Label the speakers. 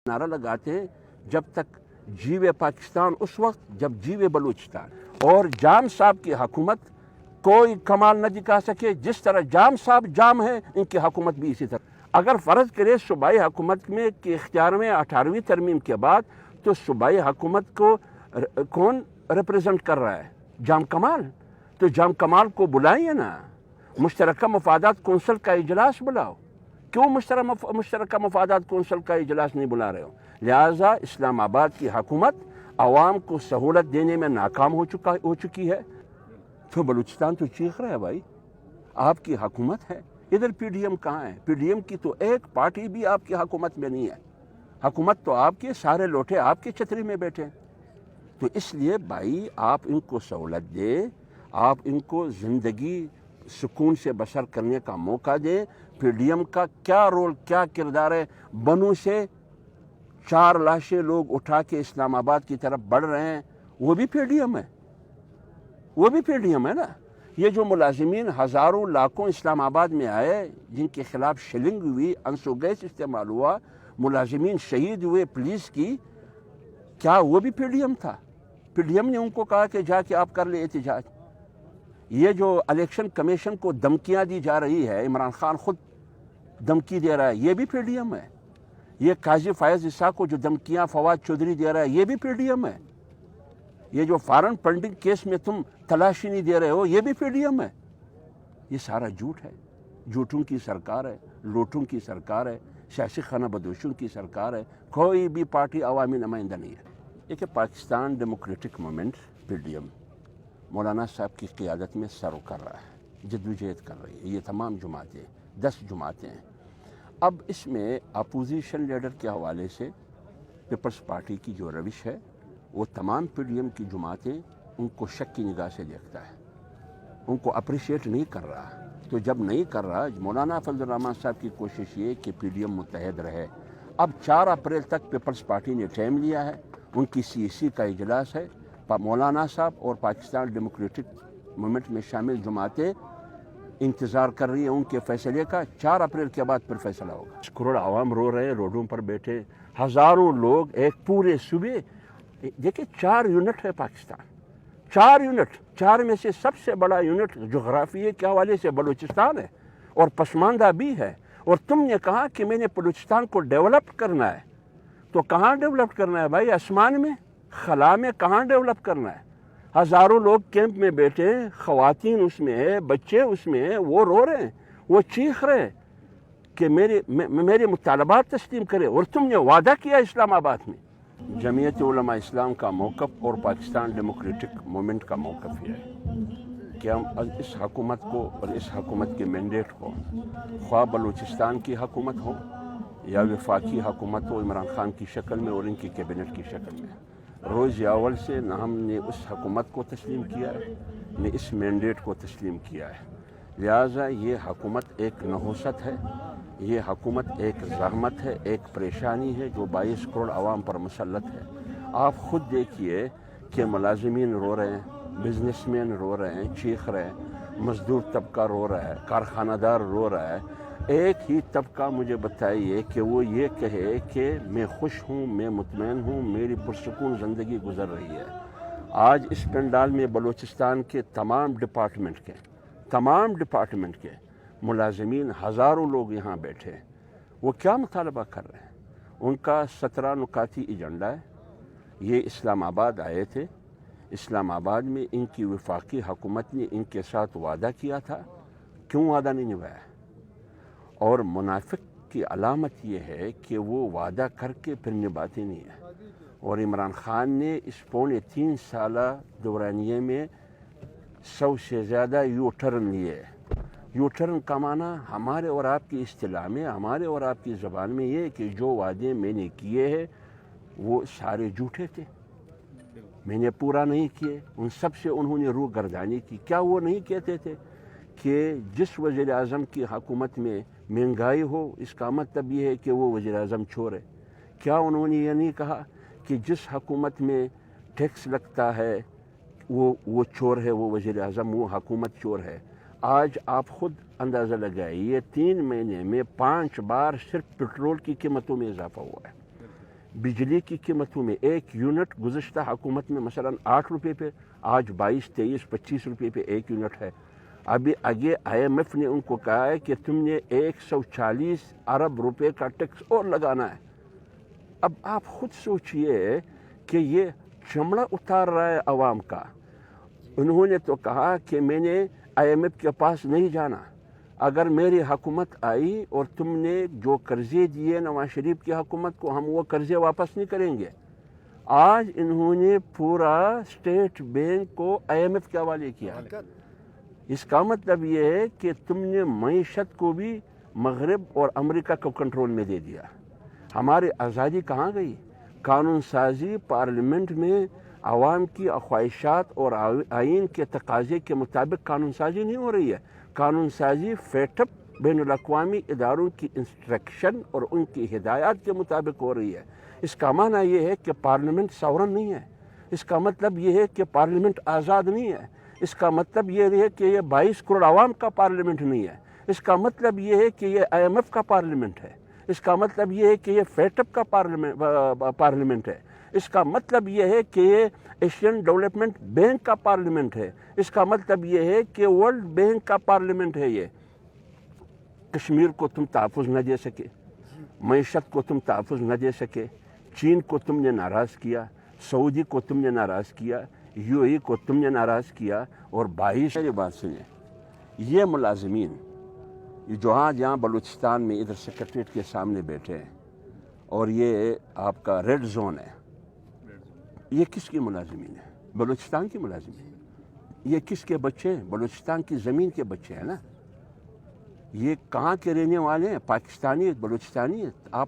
Speaker 1: نعرہ لگاتے ہیں جب تک جیوے پاکستان اس وقت جب جیوے بلوچستان، اور جام صاحب کی حکومت کوئی کمال نہ دکھا سکے جس طرح جام صاحب جام ہے، ان کی حکومت بھی اسی طرح۔ اگر فرض کرے صوبائی حکومت میں کے اختیار میں 18ویں ترمیم کے بعد، تو صوبائی حکومت کو کون ریپرزینٹ کر رہا ہے؟ جام کمال۔ تو جام کمال کو بلائیے نا، مشترکہ مفادات کونسل کا اجلاس بلاؤ۔ کیوں مشترکہ مفادات کونسل کا اجلاس نہیں بلا رہے ہو؟ لہٰذا اسلام آباد کی حکومت عوام کو سہولت دینے میں ناکام ہو چکی ہے۔ تو بلوچستان تو چیخ رہا ہے بھائی، آپ کی حکومت ہے، ادھر پی ڈی ایم کہاں ہے؟ پی ڈی ایم کی تو ایک پارٹی بھی آپ کی حکومت میں نہیں ہے۔ حکومت تو آپ کے سارے لوٹے آپ کی چھتری میں بیٹھے۔ تو اس لیے بھائی آپ ان کو سہولت دے، آپ ان کو زندگی سکون سے بسر کرنے کا موقع دے۔ پی ڈی ایم کا کیا رول، کیا کردار ہے؟ بنوں سے 4 لاشیں لوگ اٹھا کے اسلام آباد کی طرف بڑھ رہے ہیں، وہ بھی پی ڈی ایم ہے، وہ بھی پی ڈی ایم ہے نا۔ یہ جو ملازمین ہزاروں لاکھوں اسلام آباد میں آئے، جن کے خلاف شلنگ ہوئی، انسو گیس استعمال ہوا، ملازمین شہید ہوئے پولیس کی، کیا وہ بھی پی ڈی ایم تھا؟ پی ڈی ایم نے ان کو کہا کہ جا کے آپ کر لیں احتجاج۔ یہ جو الیکشن کمیشن کو دھمکیاں دی جا رہی ہے، عمران خان خود دھمکی دے رہا ہے، یہ بھی پی ڈی ایم ہے۔ یہ قاضی فائز عیسیٰ کو جو دھمکیاں فواد چودھری دے رہا ہے، یہ بھی پی ڈی ایم ہے۔ یہ جو فارن فنڈنگ کیس میں تم تلاشی نہیں دے رہے ہو، یہ بھی پی ڈی ایم ہے۔ یہ سارا جھوٹ ہے، جھوٹوں کی سرکار ہے، لوٹوں کی سرکار ہے، سیاسی خانہ بدوشوں کی سرکار ہے، کوئی بھی پارٹی عوامی نمائندہ نہیں ہے۔ یہ کہ Pakistan democratic movement P D M مولانا صاحب کی قیادت میں سرو کر رہا ہے، جدوجہد کر رہی ہے۔ یہ تمام جماعتیں 10 جماعتیں ہیں۔ اب اس میں اپوزیشن لیڈر کے حوالے سے پیپلز پارٹی کی جو روش ہے، وہ تمام پی ڈی ایم کی جماعتیں ان کو شک کی نگاہ سے دیکھتا ہے، ان کو اپریشیٹ نہیں کر رہا۔ تو جب نہیں کر رہا، مولانا فضل الرحمان صاحب کی کوشش یہ کہ پی ڈی ایم متحد رہے۔ اب 4 اپریل تک پیپلز پارٹی نے ٹائم لیا ہے، ان کی سی سی کا اجلاس ہے۔ مولانا صاحب اور پاکستان ڈیموکریٹک موومنٹ میں شامل جماعتیں انتظار کر رہی ہیں ان کے فیصلے کا۔ 4 اپریل کے بعد پھر فیصلہ ہوگا۔ کروڑ عوام رو رہے ہیں، روڈوں پر بیٹھے، ہزاروں لوگ ایک پورے صوبے۔ دیکھیں 4 یونٹ ہے پاکستان، 4 یونٹ، 4 میں سے سب سے بڑا یونٹ جغرافیے کے حوالے سے بلوچستان ہے، اور پسماندہ بھی ہے۔ اور تم نے کہا کہ میں نے بلوچستان کو ڈیولپ کرنا ہے، تو کہاں ڈیولپ کرنا ہے بھائی؟ آسمان میں، خلا میں کہاں ڈیولپ کرنا ہے؟ ہزاروں لوگ کیمپ میں بیٹھے، خواتین اس میں ہے، بچے اس میں ہیں، وہ رو رہے ہیں، وہ چیخ رہے ہیں کہ میرے مطالبات تسلیم کرے، اور تم نے وعدہ کیا اسلام آباد میں۔ جمعیت علماء اسلام کا موقف اور پاکستان ڈیموکریٹک موومنٹ کا موقف یہ ہے کہ ہم اس حکومت کو اور اس حکومت کے مینڈیٹ کو، خواہ بلوچستان کی حکومت ہو یا وفاقی حکومت ہو عمران خان کی شکل میں اور ان کی کیبنٹ کی شکل میں، روز اول سے نہ ہم نے اس حکومت کو تسلیم کیا ہے، نہ اس مینڈیٹ کو تسلیم کیا ہے۔ لہٰذا یہ حکومت ایک نحوست ہے، یہ حکومت ایک زحمت ہے، ایک پریشانی ہے جو 22 کروڑ عوام پر مسلط ہے۔ آپ خود دیکھیے کہ ملازمین رو رہے ہیں، بزنس مین رو رہے ہیں، چیخ رہے ہیں، مزدور طبقہ رو رہا ہے، کارخانہ دار رو رہا ہے۔ ایک ہی طبقہ مجھے بتائیے کہ وہ یہ کہے کہ میں خوش ہوں، میں مطمئن ہوں، میری پرسکون زندگی گزر رہی ہے۔ آج اس پنڈال میں بلوچستان کے تمام ڈپارٹمنٹ کے ملازمین، ہزاروں لوگ یہاں بیٹھے ہیں، وہ کیا مطالبہ کر رہے ہیں؟ ان کا 17 نکاتی ایجنڈا ہے۔ یہ اسلام آباد آئے تھے، اسلام آباد میں ان کی وفاقی حکومت نے ان کے ساتھ وعدہ کیا تھا، کیوں وعدہ نہیں نبھایا؟ اور منافق کی علامت یہ ہے کہ وہ وعدہ کر کے پھر نبھاتے نہیں ہیں۔ اور عمران خان نے اس پونے 3 سالہ دورانیے میں 100 سے زیادہ یو ٹرن لیے۔ یو ٹرن کا معنی ہمارے اور آپ کی اصطلاح میں، ہمارے اور آپ کی زبان میں یہ ہے کہ جو وعدے میں نے کیے ہیں وہ سارے جھوٹے تھے، میں نے پورا نہیں کیے، ان سب سے انہوں نے روح گردانی کی۔ کیا وہ نہیں کہتے تھے کہ جس وزیر اعظم کی حکومت میں مہنگائی ہو، اس کا مطلب یہ ہے کہ وہ وزیر اعظم چور ہے؟ کیا انہوں نے یہ نہیں کہا کہ جس حکومت میں ٹیکس لگتا ہے وہ چور ہے، وہ وزیر اعظم، وہ حکومت چور ہے؟ آج آپ خود اندازہ لگائیے 3 مہینے میں 5 بار صرف پٹرول کی قیمتوں میں اضافہ ہوا ہے۔ بجلی کی قیمتوں میں 1 یونٹ گزشتہ حکومت میں مثلا 8 روپے پہ، آج 22، 23، 25 روپے پہ 1 یونٹ ہے۔ ابھی آگے IMF نے ان کو کہا ہے کہ تم نے 140 ارب روپے کا ٹیکس اور لگانا ہے۔ اب آپ خود سوچئے کہ یہ چمڑا اتار رہا ہے عوام کا۔ انہوں نے تو کہا کہ میں نے IMF کے پاس نہیں جانا، اگر میری حکومت آئی اور تم نے جو قرضے دیے نواز شریف کی حکومت کو، ہم وہ قرضے واپس نہیں کریں گے۔ آج انہوں نے پورا اسٹیٹ بینک کو IMF کے حوالے کیا۔ اس کا مطلب یہ ہے کہ تم نے معیشت کو بھی مغرب اور امریکہ کو کنٹرول میں دے دیا۔ ہماری آزادی کہاں گئی؟ قانون سازی پارلیمنٹ میں عوام کی خواہشات اور آئین کے تقاضے کے مطابق قانون سازی نہیں ہو رہی ہے۔ قانون سازی فیٹ اپ بین الاقوامی اداروں کی انسٹرکشن اور ان کی ہدایات کے مطابق ہو رہی ہے۔ اس کا معنی یہ ہے کہ پارلیمنٹ ساورن نہیں ہے۔ اس کا مطلب یہ ہے کہ پارلیمنٹ آزاد نہیں ہے۔ اس کا مطلب یہ ہے کہ یہ 22 کروڑ عوام کا پارلیمنٹ نہیں ہے۔ اس کا مطلب یہ ہے کہ یہ IMF کا پارلیمنٹ ہے۔ اس کا مطلب یہ ہے کہ یہ فیٹ اپ کا پارلیمنٹ ہے۔ اس کا مطلب یہ ہے کہ یہ ایشین ڈیولپمنٹ بینک کا پارلیمنٹ ہے۔ اس کا مطلب یہ ہے کہ ورلڈ بینک کا پارلیمنٹ ہے۔ یہ کشمیر کو تم تحفظ نہ دے سکے، معیشت کو تم تحفظ نہ دے سکے، چین کو تم نے ناراض کیا، سعودی کو تم نے ناراض کیا، UAE کو تم نے ناراض کیا، اور 22 یہ بات سنیں، یہ ملازمین جو آج یہاں بلوچستان میں ادھر سیکریٹریٹ کے سامنے بیٹھے ہیں، اور یہ آپ کا ریڈ زون ہے، یہ کس کی ملازمین ہے؟ بلوچستان کی ملازمین۔ یہ کس کے بچے ہیں؟ بلوچستان کی زمین کے بچے ہیں نا۔ یہ کہاں کے رہنے والے ہیں؟ پاکستانی، بلوچستانی ہیں۔ آپ